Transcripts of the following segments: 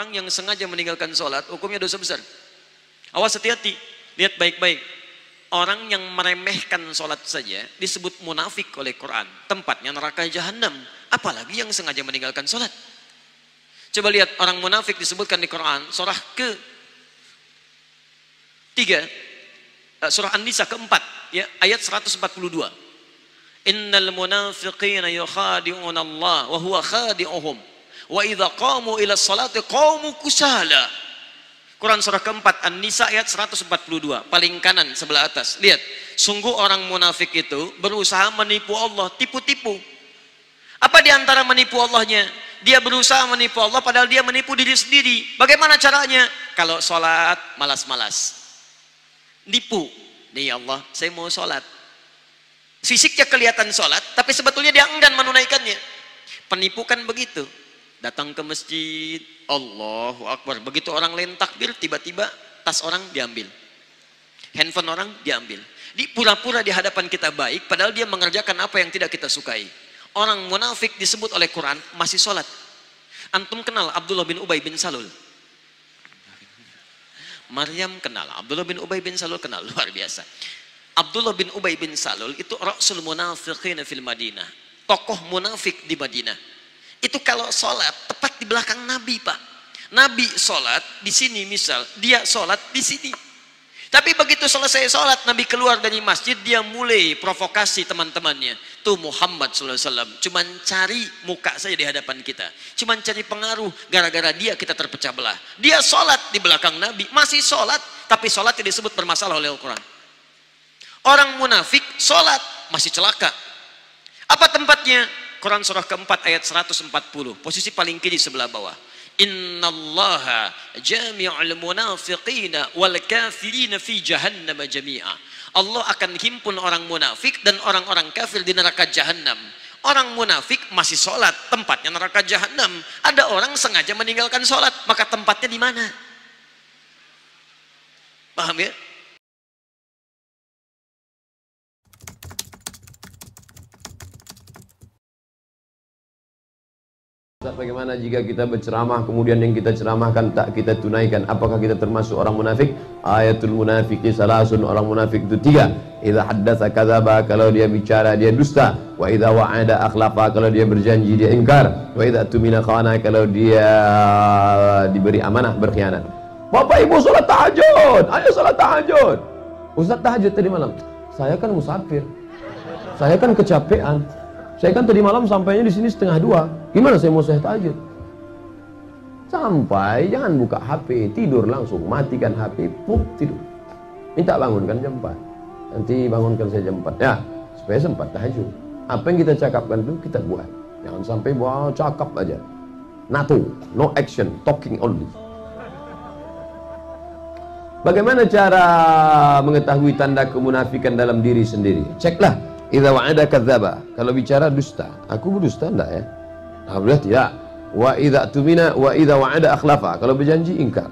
Orang yang sengaja meninggalkan sholat, hukumnya dosa besar. Awas, hati-hati, lihat baik-baik. Orang yang meremehkan sholat saja disebut munafik oleh Quran. Tempatnya neraka jahanam. Apalagi yang sengaja meninggalkan sholat. Coba lihat, orang munafik disebutkan di Quran, surah ke-3, surah An-Nisa ke-4, ya, ayat 142. Innal munafiqina yukhadi'una Allah wa huwa khadi'uhum wa idza qamu ila sholati qamu kusala. Quran surah ke-4 An-Nisa ayat 142, paling kanan sebelah atas. Lihat, sungguh orang munafik itu berusaha menipu Allah, tipu-tipu. Apa di antara menipu Allahnya? Dia berusaha menipu Allah padahal dia menipu diri sendiri. Bagaimana caranya? Kalau sholat malas-malas, nipu. Nih Allah, saya mau sholat. Fisiknya kelihatan sholat, tapi sebetulnya dia enggan menunaikannya. Penipu kan begitu. Datang ke masjid, Allahu Akbar. Begitu orang lain takbir, tiba-tiba tas orang diambil, handphone orang diambil. Di pura-pura di hadapan kita baik, padahal dia mengerjakan apa yang tidak kita sukai. Orang munafik disebut oleh Quran masih sholat. Antum kenal Abdullah bin Ubay bin Salul? Maryam kenal, Abdullah bin Ubay bin Salul kenal, luar biasa. Abdullah bin Ubay bin Salul itu Rasul Munafiqin fil Madinah, tokoh munafik di Madinah. Itu kalau sholat tepat di belakang Nabi, Pak. Nabi sholat di sini, misal dia sholat di sini. Tapi begitu selesai sholat, Nabi keluar dari masjid, dia mulai provokasi teman-temannya. Tuh Muhammad SAW cuman cari muka saja di hadapan kita, cuman cari pengaruh. Gara-gara dia kita terpecah belah. Dia sholat di belakang Nabi, masih sholat, tapi sholatnya disebut bermasalah oleh Al-Quran. Orang munafik sholat masih celaka. Apa tempatnya? Quran surah ke-4 ayat 140, posisi paling kiri sebelah bawah. Innallaha jami'ul munafiqina wal kafirina fi jahannam jami'a. Allah akan himpun orang munafik dan orang-orang kafir di neraka jahanam. Orang munafik masih sholat, tempatnya neraka jahanam. Ada orang sengaja meninggalkan sholat, maka tempatnya di mana? Paham ya? Bagaimana jika kita berceramah kemudian yang kita ceramahkan tak kita tunaikan? Apakah kita termasuk orang munafik? Ayatul munafiqi salasun, orang munafik itu 3. Idza haddatsa kadzaba, kalau dia bicara dia dusta. Wa idza wa'ada akhlafa, kalau dia berjanji dia ingkar. Wa idza tumina khana, kalau dia diberi amanah berkhianat. Bapak Ibu salat tahajud, ayo salat tahajud. Ustaz tahajud tadi malam. Saya kan musafir. Saya kan kecapean. Saya kan tadi malam sampainya di sini 1:30. Gimana saya mau saya tahajud? Sampai, jangan buka HP, tidur langsung, matikan HP, puk, tidur. Minta bangunkan jam 4. Nanti bangunkan saya jam 4. Ya, supaya sempat tahajud. Apa yang kita cakapkan itu kita buat. Jangan sampai bawa cakap aja. NATO, no action, talking only. Bagaimana cara mengetahui tanda kemunafikan dalam diri sendiri? Ceklah. Idza wa'ada kadzdzaba, kalau bicara dusta. Aku berdusta enggak ya? Alhamdulillah tidak. Wa idza tumina wa idza wa'ada akhlafa, kalau berjanji ingkar.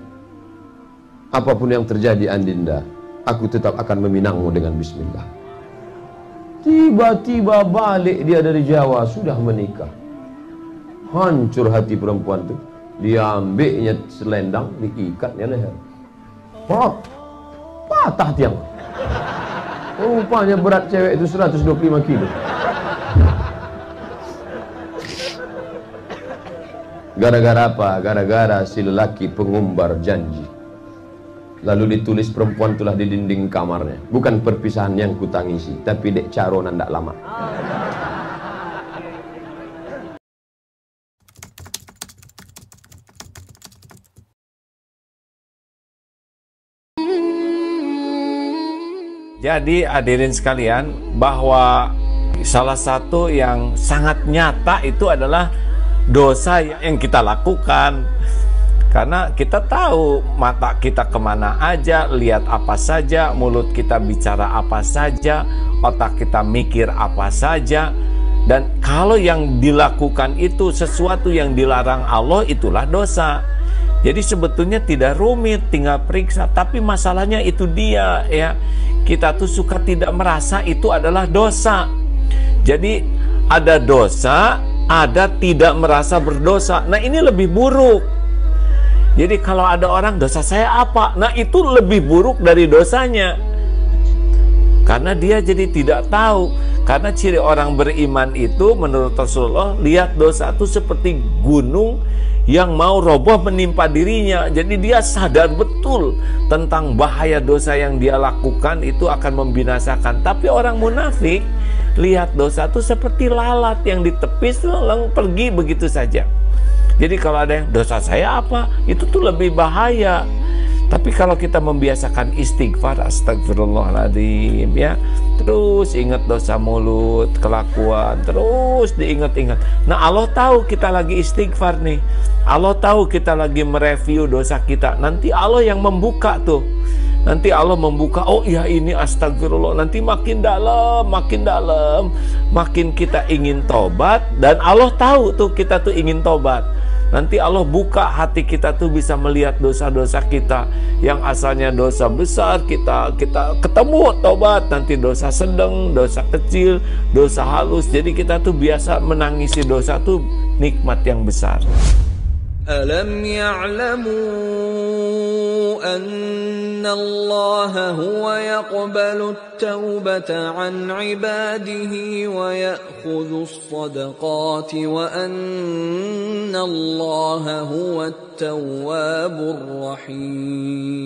Apapun yang terjadi Andinda, aku tetap akan meminangmu dengan bismillah. Tiba-tiba balik dia dari Jawa, sudah menikah. Hancur hati perempuan itu. Dia ambilnya selendang, diikatnya leher. Patah tiang. Rupanya berat cewek itu 125 kilo. Gara-gara apa? Gara-gara si lelaki pengumbar janji. Lalu ditulis perempuan itulah di dinding kamarnya. Bukan perpisahan yang kutangisi, tapi dek caro nandak lama. Jadi hadirin sekalian, bahwa salah satu yang sangat nyata itu adalah dosa yang kita lakukan. Karena kita tahu mata kita kemana aja, lihat apa saja, mulut kita bicara apa saja, otak kita mikir apa saja. Dan kalau yang dilakukan itu sesuatu yang dilarang Allah, itulah dosa. Jadi sebetulnya tidak rumit, tinggal periksa. Tapi masalahnya itu dia, ya. Kita tuh suka tidak merasa itu adalah dosa. Jadi ada dosa, ada tidak merasa berdosa. Nah ini lebih buruk. Jadi kalau ada orang, dosa saya apa? Nah, itu lebih buruk dari dosanya. Karena dia jadi tidak tahu. Karena ciri orang beriman itu menurut Rasulullah, lihat dosa itu seperti gunung yang mau roboh menimpa dirinya. Jadi dia sadar betul tentang bahaya dosa yang dia lakukan itu akan membinasakan. Tapi orang munafik lihat dosa itu seperti lalat yang ditepis lalu pergi begitu saja. Jadi kalau ada yang dosa saya apa, itu tuh lebih bahaya. Tapi kalau kita membiasakan istighfar, astagfirullahaladzim, ya, terus ingat dosa mulut, kelakuan, terus diingat-ingat. Nah, Allah tahu kita lagi istighfar nih. Allah tahu kita lagi mereview dosa kita. Nanti Allah yang membuka tuh. Nanti Allah membuka, oh iya ini astagfirullah. Nanti makin dalam, makin kita ingin tobat. Dan Allah tahu tuh kita tuh ingin tobat. Nanti Allah buka hati kita tuh bisa melihat dosa-dosa kita yang asalnya dosa besar, kita ketemu tobat, nanti dosa sedang, dosa kecil, dosa halus. Jadi kita tuh biasa menangisi dosa tuh nikmat yang besar. Alam ya'lamu anna Allah huwa yaqbalu at-taubata 'an 'ibadihi wa ya'khudhu as-sadaqati wa anna Allah huwa at-tawwabur rahim.